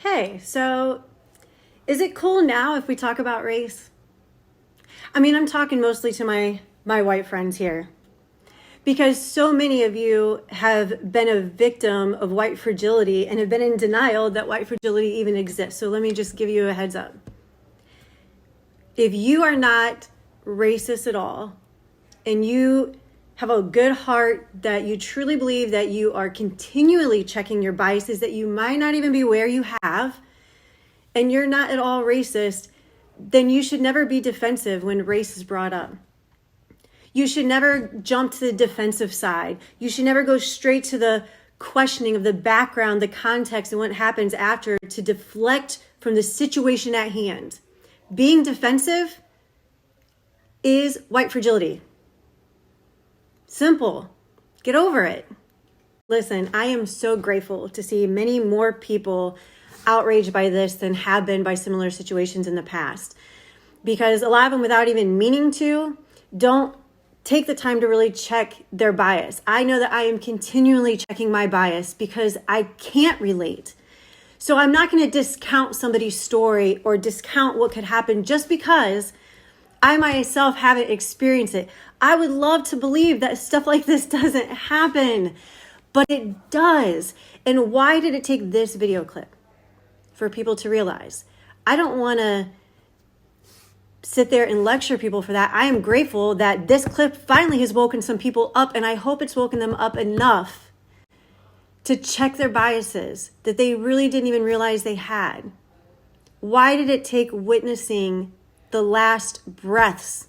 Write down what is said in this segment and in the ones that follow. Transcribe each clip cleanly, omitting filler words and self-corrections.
Hey, so is it cool now if we talk about race? I mean, I'm talking mostly to my white friends here because so many of you have been a victim of white fragility and have been in denial that white fragility even exists. So let me just give you a heads up. If you are not racist at all and you have a good heart, that you truly believe that you are continually checking your biases that you might not even be aware you have, and you're not at all racist, then you should never be defensive when race is brought up. You should never jump to the defensive side. You should never go straight to the questioning of the background, the context, and what happens after to deflect from the situation at hand. Being defensive is white fragility. Simple. Get over it. Listen, I am so grateful to see many more people outraged by this than have been by similar situations in the past. Because a lot of them, without even meaning to, don't take the time to really check their bias. I know that I am continually checking my bias because I can't relate. So I'm not going to discount somebody's story or discount what could happen just because I myself haven't experienced it. I would love to believe that stuff like this doesn't happen, but it does. And why did it take this video clip for people to realize? I don't want to sit there and lecture people for that. I am grateful that this clip finally has woken some people up, and I hope it's woken them up enough to check their biases that they really didn't even realize they had. Why did it take witnessing the last breaths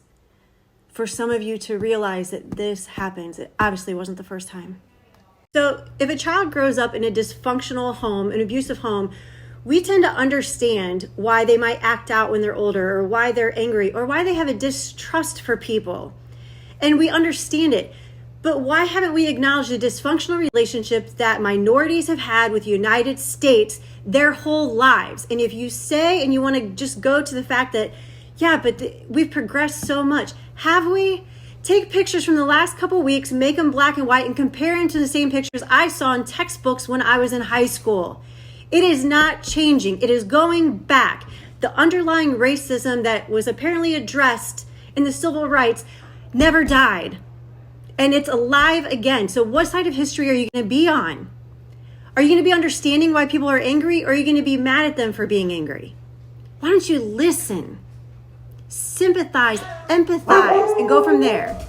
for some of you to realize that this happens? It obviously wasn't the first time. So if a child grows up in a dysfunctional home, an abusive home, we tend to understand why they might act out when they're older, or why they're angry, or why they have a distrust for people. And we understand it. But why haven't we acknowledged the dysfunctional relationships that minorities have had with the United States their whole lives? And if you say, and you want to just go to the fact that, yeah, but we've progressed so much. Have we? Take pictures from the last couple weeks, make them black and white, and compare them to the same pictures I saw in textbooks when I was in high school. It is not changing. It is going back. The underlying racism that was apparently addressed in the civil rights never died. And it's alive again. So what side of history are you going to be on? Are you going to be understanding why people are angry, or are you going to be mad at them for being angry? Why don't you listen, sympathize, empathize, and go from there?